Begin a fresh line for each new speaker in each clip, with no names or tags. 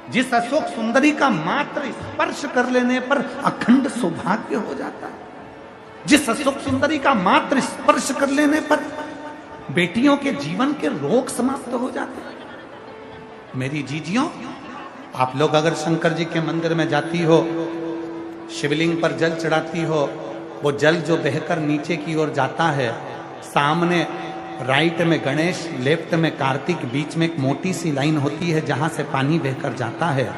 जिस अशोक सुंदरी का मात्र स्पर्श कर लेने पर अखंड सौभाग्य हो जाता है, जिस अशोक सुंदरी का मात्र स्पर्श कर लेने पर बेटियों के जीवन के रोग समाप्त हो जाते हैं। मेरी जीजियों, आप लोग अगर शंकर जी के मंदिर में जाती हो, शिवलिंग पर जल चढ़ाती हो, वो जल जो बहकर नीचे की ओर जाता है, सामने राइट में गणेश, लेफ्ट में कार्तिक, बीच में एक मोटी सी लाइन होती है जहां से पानी बहकर जाता है।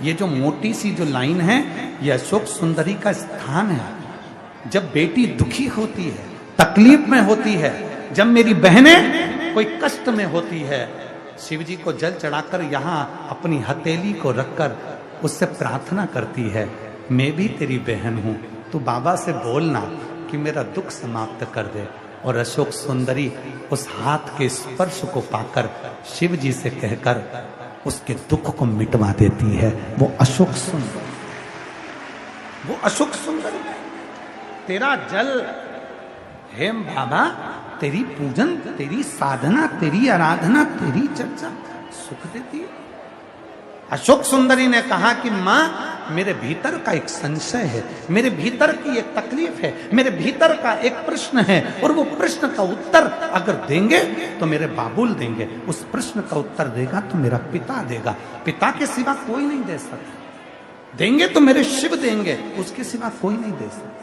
ये जो मोटी सी जो लाइन है, ये अशोक सुंदरी का स्थान है। जब बेटी दुखी होती है, तकलीफ में होती है, जब मेरी बहनें कोई कष्ट में होती है, शिव जी को जल चढ़ाकर यहाँ अपनी हथेली को रखकर उससे प्रार्थना करती है, मैं भी तेरी बहन हूं, तू बाबा से बोलना कि मेरा दुख समाप्त कर दे। और अशोक सुंदरी उस हाथ के स्पर्श को पाकर शिव जी से कहकर उसके दुख को मिटवा देती है। वो अशोक सुंदरी, वो अशोक सुंदरी। तेरा जल, हे बाबा, तेरी पूजन, तेरी साधना, तेरी आराधना, तेरी चर्चा सुख देती है। अशोक सुंदरी ने कहा कि मां, मेरे भीतर का एक संशय है, मेरे भीतर की एक तकलीफ है, मेरे भीतर का एक प्रश्न है, और वो प्रश्न का उत्तर अगर देंगे तो मेरे बाबुल देंगे, उस प्रश्न का उत्तर देगा तो मेरा पिता देगा, पिता के सिवा कोई नहीं दे सकता, देंगे तो मेरे शिव देंगे, उसके सिवा कोई नहीं दे सकता।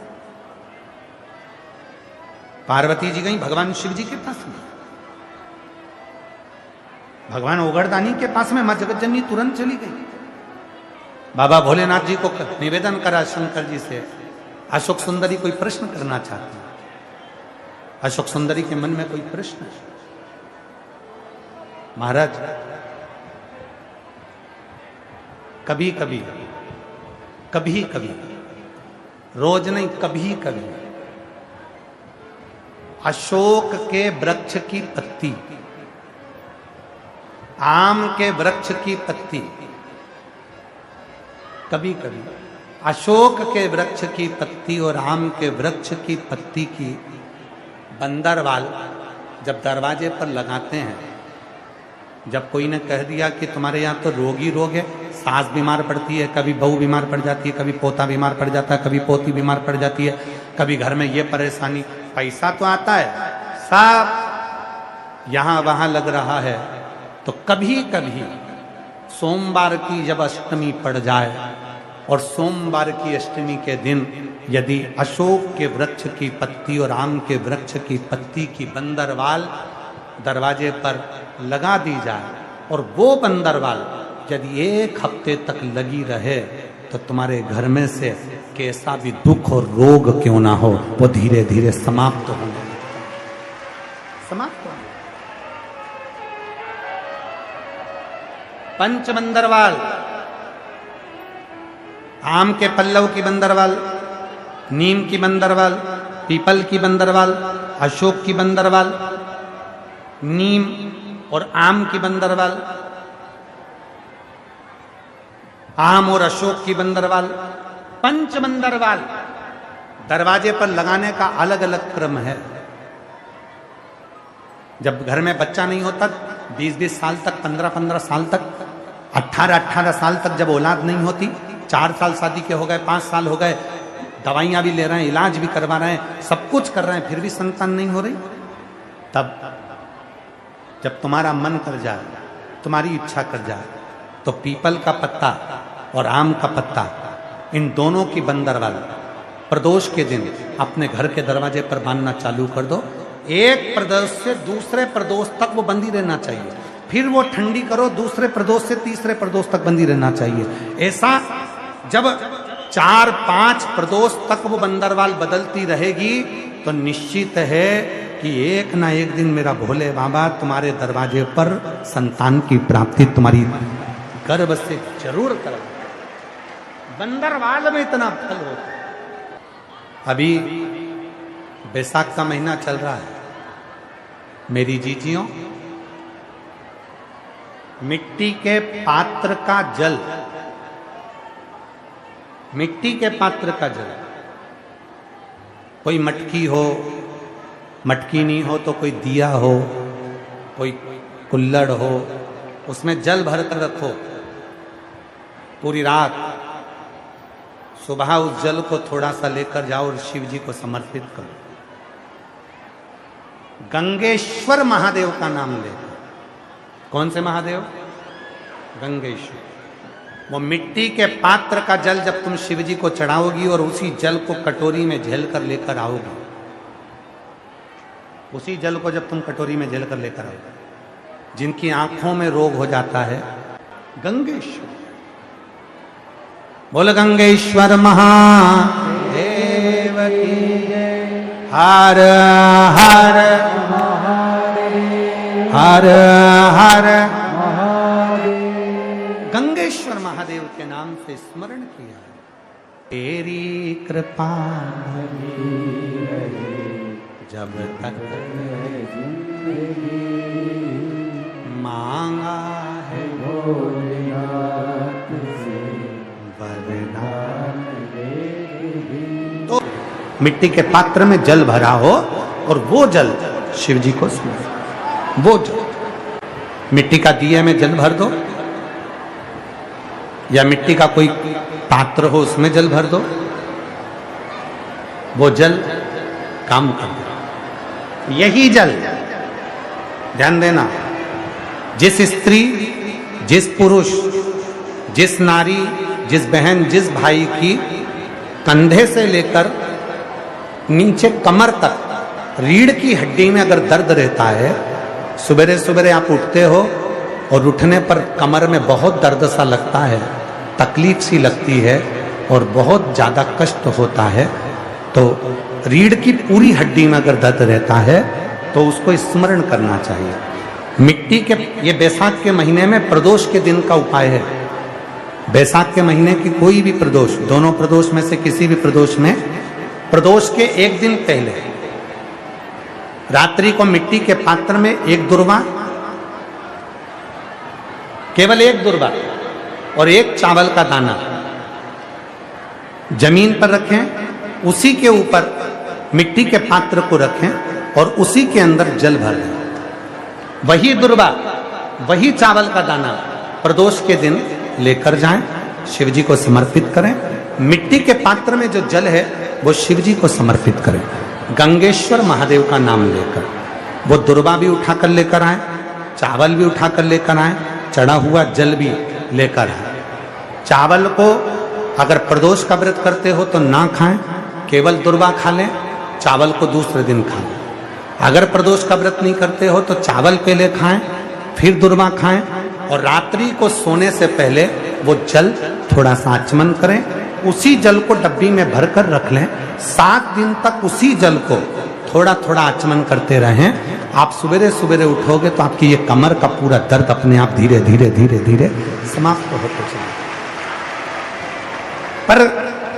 पार्वती जी गई भगवान शिव जी के पास में, भगवान ओगरदानी के पास में, मां जगतजननी तुरंत चली गई। बाबा भोलेनाथ जी को निवेदन करा शंकर जी से, अशोक सुंदरी कोई प्रश्न करना चाहती है। अशोक सुंदरी के मन में कोई प्रश्न है। महाराज, कभी कभी, कभी कभी, रोज नहीं, कभी कभी अशोक के वृक्ष की पत्ती, आम के वृक्ष की पत्ती, कभी कभी अशोक के वृक्ष की पत्ती और आम के वृक्ष की पत्ती की बंदरवाल जब दरवाजे पर लगाते हैं, जब कोई ने कह दिया कि तुम्हारे यहाँ तो रोगी रोग है, सास बीमार पड़ती है, कभी बहू बीमार पड़ जाती है, कभी पोता बीमार पड़ जाता है, कभी पोती बीमार पड़ जाती है, कभी घर में ये परेशानी, पैसा तो आता है, सब यहां वहां लग रहा है, तो कभी कभी सोमवार की जब अष्टमी पड़ जाए और सोमवार की अष्टमी के दिन यदि अशोक के वृक्ष की पत्ती और आम के वृक्ष की पत्ती की बंदरवाल दरवाजे पर लगा दी जाए और वो बंदरवाल यदि 1 हफ्ते तक लगी रहे, तो तुम्हारे घर में से कैसा भी दुख और रोग क्यों ना हो, वो धीरे धीरे समाप्त होने, समाप्त होने। पंच बंदरवाल, आम के पल्लव की बंदरवाल, नीम की बंदरवाल, पीपल की बंदरवाल, अशोक की बंदरवाल, नीम और आम की बंदरवाल, आम और अशोक की बंदरवाल, पंच बंदरवाल दरवाजे पर लगाने का अलग अलग क्रम है। जब घर में बच्चा नहीं होता, 20-20 साल तक, 15-15 साल तक, 18-18 साल तक जब औलाद नहीं होती, 4 साल शादी के हो गए, 5 साल हो गए, दवाइयां भी ले रहे हैं, इलाज भी करवा रहे हैं, सब कुछ कर रहे हैं, फिर भी संतान नहीं हो रही, तब जब तुम्हारा मन कर जाए, तुम्हारी इच्छा कर जाए, तो पीपल का पत्ता और आम का पत्ता, इन दोनों की बंदरवाल प्रदोष के दिन अपने घर के दरवाजे पर बांधना चालू कर दो। एक प्रदोष से दूसरे प्रदोष तक वो बंदी रहना चाहिए, फिर वो ठंडी करो, दूसरे प्रदोष से तीसरे प्रदोष तक बंदी रहना चाहिए। ऐसा जब 4-5 प्रदोष तक वो बंदरवाल बदलती रहेगी, तो निश्चित है कि एक ना एक दिन मेरा भोले बाबा तुम्हारे दरवाजे पर संतान की प्राप्ति तुम्हारी गर्भ से जरूर कर। बंदरवाल में इतना फल होता है। अभी बैसाख का महीना चल रहा है, मेरी जीजियों, मिट्टी के पात्र का जल, मिट्टी के पात्र का जल, कोई मटकी हो, मटकी नहीं हो तो कोई दिया हो, कोई कुल्लड़ हो, उसमें जल भर कर रखो, पूरी रात, सुबह उस जल को थोड़ा सा लेकर जाओ और शिव जी को समर्पित करो। गंगेश्वर महादेव का नाम लेकर। कौन से महादेव? गंगेश्वर। वो मिट्टी के पात्र का जल जब तुम शिव जी को चढ़ाओगी और उसी जल को कटोरी में झेल कर लेकर आओगी, उसी जल को जब तुम कटोरी में झेल कर लेकर आओगे, जिनकी आंखों में रोग हो जाता है, गंगेश्वर। बोल गंगेश्वर महादेव की जय। हर हर हर हर गंगेश्वर महादेव के नाम से स्मरण किया। तेरी कृपा जब तक मांगा है तो मिट्टी के पात्र में जल भरा हो और वो जल शिव जी को समर्पित। वो जल मिट्टी का दिए में जल भर दो, या मिट्टी का कोई पात्र हो उसमें जल भर दो, वो जल काम कर दो। यही जल, ध्यान देना, जिस स्त्री, जिस पुरुष, जिस नारी, जिस बहन, जिस भाई की कंधे से लेकर नीचे कमर तक रीढ़ की हड्डी में अगर दर्द रहता है, सवेरे सवेरे आप उठते हो और उठने पर कमर में बहुत दर्द सा लगता है, तकलीफ सी लगती है और बहुत ज़्यादा कष्ट होता है, तो रीढ़ की पूरी हड्डी में अगर दर्द रहता है तो उसको स्मरण करना चाहिए। मिट्टी के, ये बैसाख के महीने में प्रदोष के दिन का उपाय है। बैसाख के महीने की कोई भी प्रदोष, दोनों प्रदोष में से किसी भी प्रदोष में, प्रदोष के एक दिन पहले रात्रि को मिट्टी के पात्र में एक दुर्वा, केवल एक दुर्वा और एक चावल का दाना जमीन पर रखें, उसी के ऊपर मिट्टी के पात्र को रखें और उसी के अंदर जल भर दें। वही दुर्वा, वही चावल का दाना प्रदोष के दिन लेकर जाएं, शिव जी को समर्पित करें। मिट्टी के पात्र में जो जल है वो शिव जी को समर्पित करें, गंगेश्वर महादेव का नाम लेकर। वो दुर्वा भी उठाकर लेकर आए, चावल भी उठाकर लेकर आए, चढ़ा हुआ जल भी लेकर आए। चावल को अगर प्रदोष का व्रत करते हो तो ना खाएं, केवल दुर्वा खा लें, चावल को दूसरे दिन खा लें। अगर प्रदोष का व्रत नहीं करते हो तो चावल पहले खाएं, फिर दुर्वा खाएं, और रात्रि को सोने से पहले वो जल थोड़ा सा आचमन करें। उसी जल को डब्बी में भरकर रख लें। 7 दिन तक उसी जल को थोड़ा थोड़ा आचमन करते रहें। आप सवेरे सवेरे उठोगे तो आपकी ये कमर का पूरा दर्द अपने आप धीरे धीरे धीरे धीरे समाप्त होते चले। पर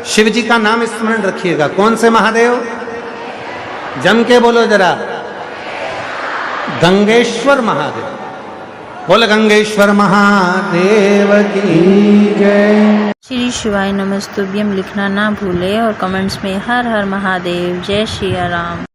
शिव जी का नाम स्मरण रखिएगा। कौन से महादेव? जम के बोलो जरा, गंगेश्वर महादेव। बोल गंगेश्वर महादेव की जय।
श्री शिवाय नमस्तुभ्यम लिखना ना भूले और कमेंट्स में हर हर महादेव, जय श्री राम।